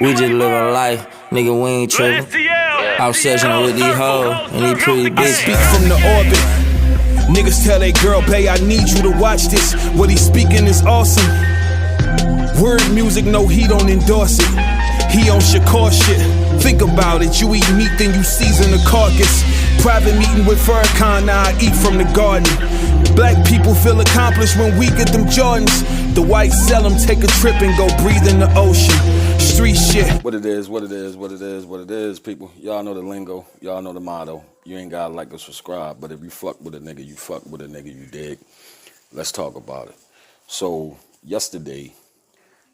We just live a life, nigga, we ain't trippin'. I'm searching with these hoes and these pretty bitches. I speak from the orbit. Niggas tell they girl, bae, I need you to watch this. What he's speaking is awesome. Word music, no, he don't endorse it. He on Shakur shit. Think about it, you eat meat, then you season the carcass. Private meeting with Farrakhan, now I eat from the garden. Black people feel accomplished when we get them Jordans. The whites sell them, take a trip and go breathe in the ocean. Street shit. What it is, people. Y'all know the lingo, y'all know the motto. You ain't gotta like or subscribe, but if you fuck with a nigga, you fuck with a nigga, you dig. Let's talk about it. So, yesterday,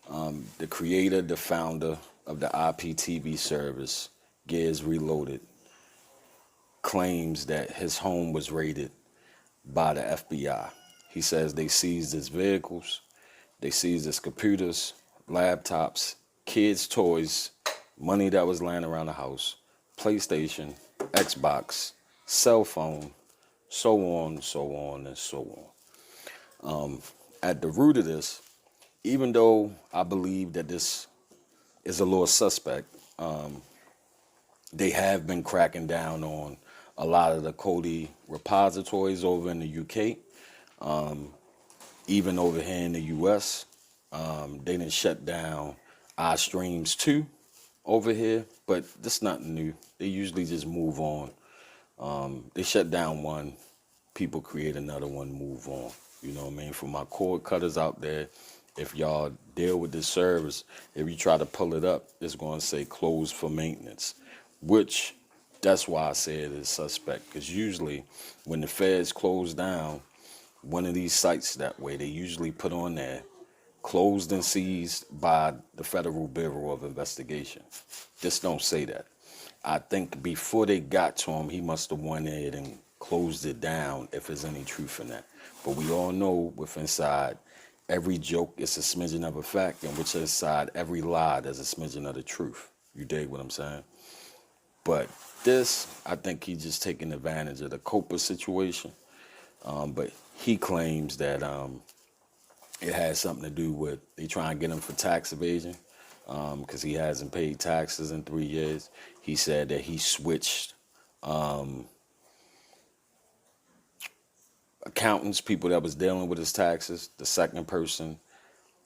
the creator, the founder of the IPTV service, Gears Reloaded, claims that his home was raided by the FBI. He says they seized his vehicles, they seized his computers, laptops, kids' toys, money that was laying around the house, PlayStation, Xbox, cell phone, so on, and so on. At the root of this, even though I believe that this is a little suspect, they have been cracking down on a lot of the Kodi repositories over in the UK, even over here in the US. They done shut down iStreams too over here, but that's nothing new. They usually just move on. They shut down one, people create another one, move on. You know what I mean? For my cord cutters out there, if y'all deal with this service, if you try to pull it up, it's going to say closed for maintenance, which that's why I say it is suspect, because usually when the feds close down one of these sites that way, they usually put on there closed and seized by the Federal Bureau of Investigation. This don't say that. I think before they got to him, he must have went ahead and closed it down, if there's any truth in that. But we all know with inside every joke is a smidgen of a fact, and which inside every lie there's a smidgen of the truth. You dig what I'm saying? But this, I think he's just taking advantage of the Copa situation. But he claims that it has something to do with, they try and get him for tax evasion because he hasn't paid taxes in 3 years. He said that he switched accountants, people that was dealing with his taxes. The second person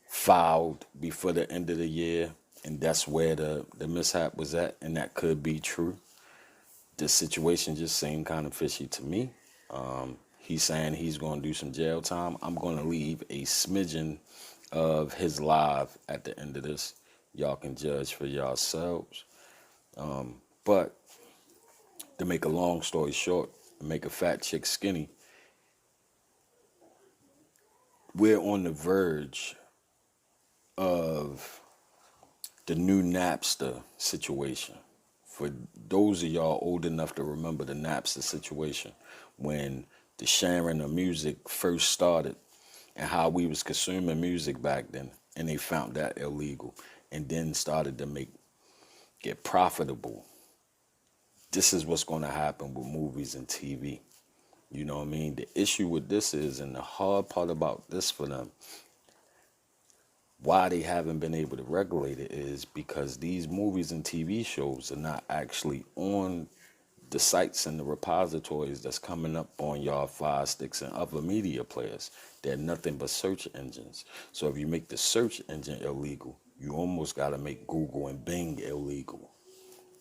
filed before the end of the year, and that's where the mishap was at, and that could be true. This situation just seemed kind of fishy to me. He's saying he's going to do some jail time. I'm going to leave a smidgen of his live at the end of this. Y'all can judge for yourselves. But to make a long story short, to make a fat chick skinny, we're on the verge of the new Napster situation. For those of y'all old enough to remember the Napster situation, when the sharing of music first started and how we was consuming music back then, and they found that illegal and then started to get profitable. This is what's going to happen with movies and TV. You know what I mean? The issue with this is, and the hard part about this for them, why they haven't been able to regulate it, is because these movies and TV shows are not actually on the sites and the repositories that's coming up on y'all Fire Sticks and other media players. They're nothing but search engines. So if you make the search engine illegal, you almost got to make Google and Bing illegal.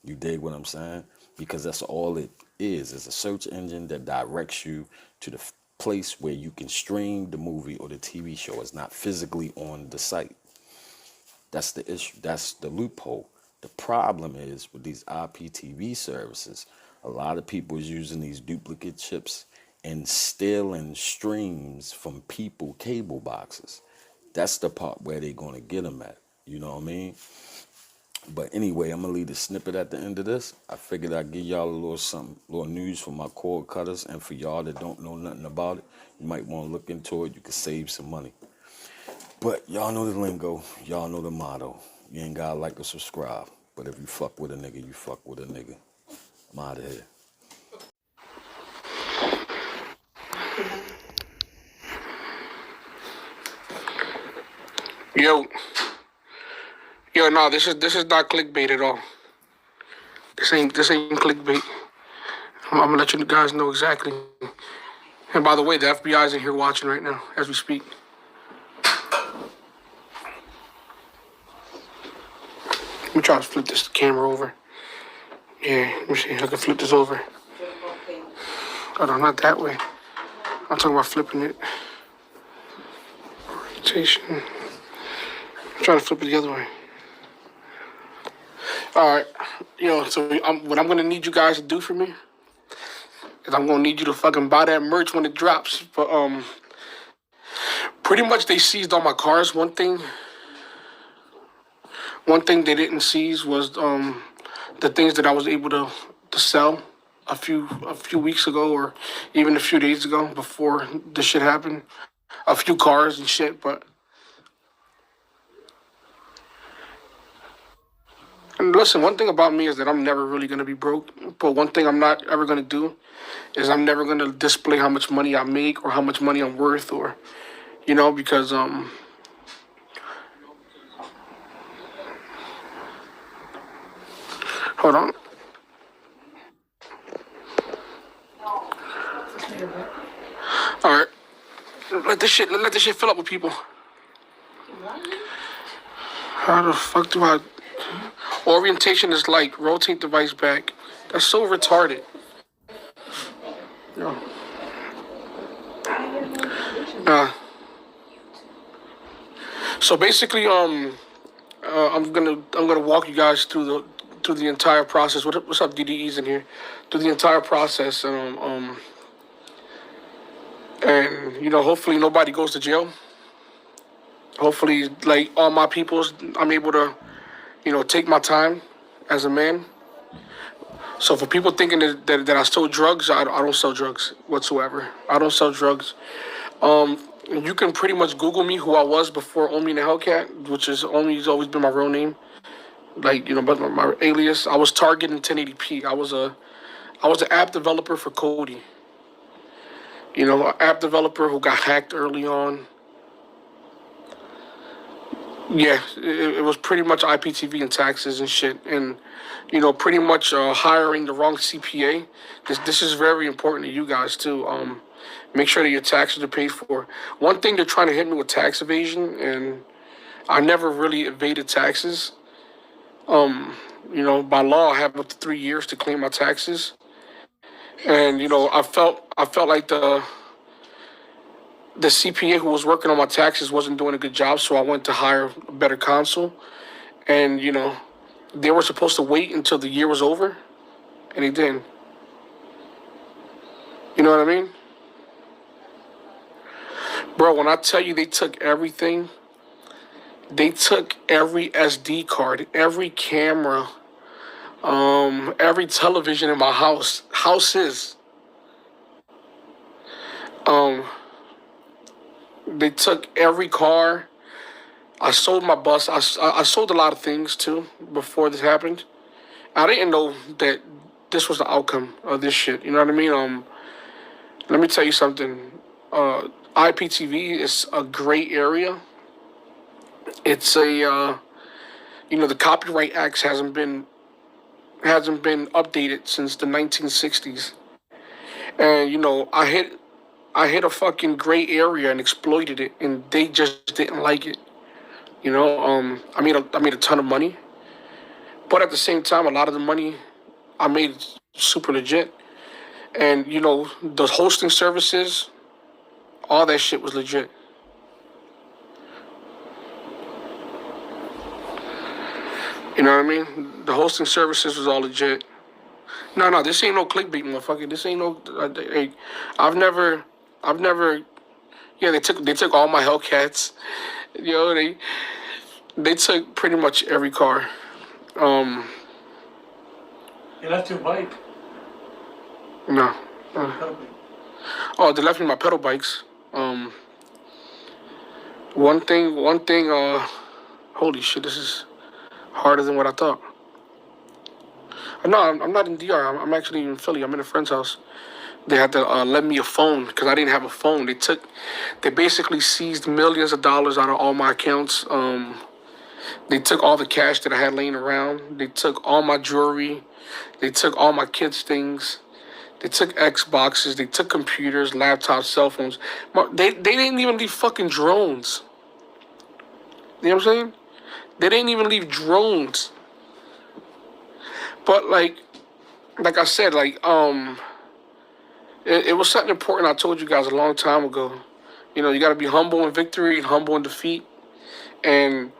You dig what I'm saying? Because that's all it is. It's a search engine that directs you to the place where you can stream the movie or the TV show. It's not physically on the site. That's the issue. That's the loophole. The problem is with these IPTV services, a lot of people is using these duplicate chips and stealing streams from people cable boxes. That's the part where they're going to get them at. You know what I mean? But anyway, I'm going to leave the snippet at the end of this. I figured I'd give y'all a little something, little news from my cord cutters. And for y'all that don't know nothing about it, you might want to look into it. You can save some money. But y'all know the lingo. Y'all know the motto. You ain't got to like or subscribe. But if you fuck with a nigga, you fuck with a nigga. I'm out of here. Yo, no, this is not clickbait at all. This ain't clickbait. I'm gonna let you guys know exactly. And by the way, the FBI is in here watching right now as we speak. Let me try to flip this camera over. Yeah, let me see. I can flip this over. Oh no, not that way. I'm talking about flipping it. Orientation. I'm trying to flip it the other way. All right, so what I'm gonna need you guys to do for me is I'm gonna need you to fucking buy that merch when it drops. But pretty much they seized all my cars. One thing they didn't seize was the things that I was able to sell a few weeks ago or even a few days ago before this shit happened. A few cars and shit, but. And listen, one thing about me is that I'm never really going to be broke. But one thing I'm not ever going to do is I'm never going to display how much money I make or how much money I'm worth or, because, hold on. All right. Let this shit fill up with people. How the fuck do I... Orientation is like rotate device back. That's so retarded. No. So basically, I'm gonna walk you guys through the entire process. What's up, DDE's in here? Through the entire process, and hopefully nobody goes to jail. Hopefully, like all my peoples, I'm able to, take my time as a man. So for people thinking that I sell drugs, I don't sell drugs whatsoever. I don't sell drugs. You can pretty much Google me who I was before Omi and the Hellcat, which is Omi's always been my real name. Like, but my alias, I was targeting 1080p. I was an app developer for Cody. An app developer who got hacked early on. Yeah, it was pretty much IPTV and taxes and shit. And, pretty much hiring the wrong CPA. This is very important to you guys, too. Make sure that your taxes are paid for. One thing, they're trying to hit me with tax evasion, and I never really evaded taxes. By law, I have up to 3 years to claim my taxes. And, I felt like the CPA who was working on my taxes wasn't doing a good job, so I went to hire a better counsel. And, they were supposed to wait until the year was over, and they didn't. You know what I mean? Bro, when I tell you they took everything, they took every SD card, every camera, every television in my houses. They took every car. I sold my bus. I sold a lot of things too before this happened. I didn't know that this was the outcome of this shit. You know what I mean? Let me tell you something. IPTV is a gray area. It's the Copyright Act hasn't been updated since the 1960s. And I hit a fucking gray area and exploited it, and they just didn't like it. I made a ton of money, but at the same time, a lot of the money I made super legit. And the hosting services, all that shit was legit. You know what I mean? The hosting services was all legit. No, this ain't no clickbait, motherfucker. This ain't no. I've never. Yeah, they took all my Hellcats. They took pretty much every car. You left your bike. No. Oh, they left me my pedal bikes. One thing. Holy shit, this is harder than what I thought. No, I'm not in DR. I'm actually in Philly. I'm in a friend's house. They had to lend me a phone because I didn't have a phone. They basically seized millions of dollars out of all my accounts. They took all the cash that I had laying around. They took all my jewelry. They took all my kids' things. They took Xboxes. They took computers, laptops, cell phones. They didn't even leave fucking drones. You know what I'm saying? They didn't even leave drones. But like I said, it was something important I told you guys a long time ago. You know, you got to be humble in victory and humble in defeat. And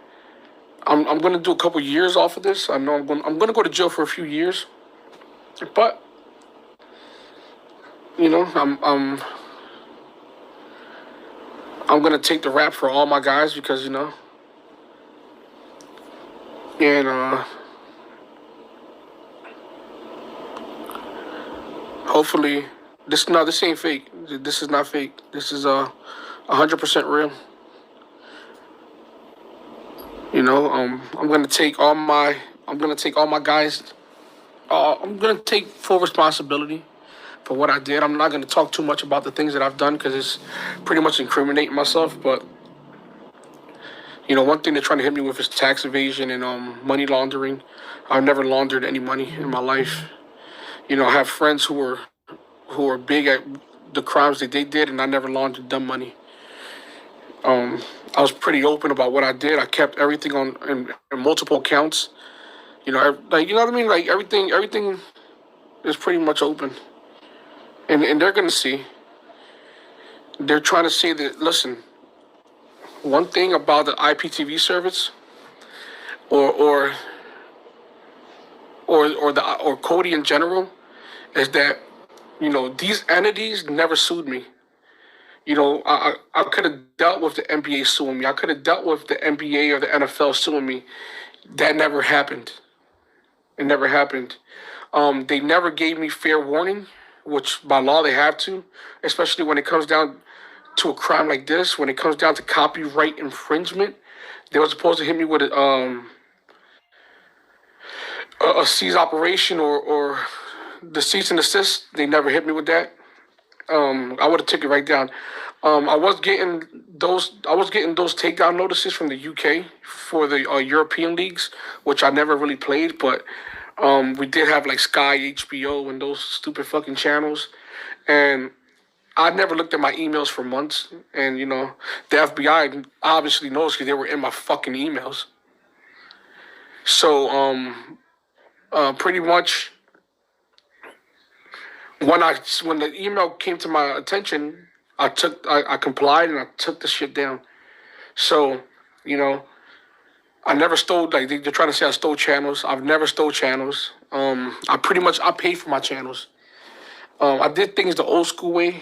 I'm gonna do a couple years off of this. I know I'm gonna go to jail for a few years, but you know I'm gonna take the rap for all my guys because you know, and hopefully this ain't fake. This is not fake. This is 100% real. You know, I'm gonna take all my guys. I'm gonna take full responsibility for what I did. I'm not gonna talk too much about the things that I've done because it's pretty much incriminating myself. But you know, one thing they're trying to hit me with is tax evasion and money laundering. I've never laundered any money in my life. You know, I have friends who are big at the crimes that they did, and I never laundered them money. I was pretty open about what I did. I kept everything in multiple accounts. You know, you know what I mean? Like everything is pretty much open, and they're gonna see. They're trying to say that. Listen, one thing about the IPTV service, or Cody in general, is that you know these entities never sued me. You know, I could have dealt with the NBA suing me. I could have dealt with the NBA or the NFL suing me. That never happened. It never happened. They never gave me fair warning, which by law they have to, especially when it comes down to a crime like this. When it comes down to copyright infringement, they were supposed to hit me with a seize operation or the cease and desist. They never hit me with that. I would have took it right down. I was getting those takedown notices from the UK for the European leagues, which I never really played, but we did have like Sky, HBO, and those stupid fucking channels, and I never looked at my emails for months. And you know, the FBI obviously knows because they were in my fucking emails. So pretty much. When the email came to my attention, I complied and I took the shit down. So, you know, I never stole like they're trying to say I stole channels. I've never stole channels. I paid for my channels. I did things the old school way.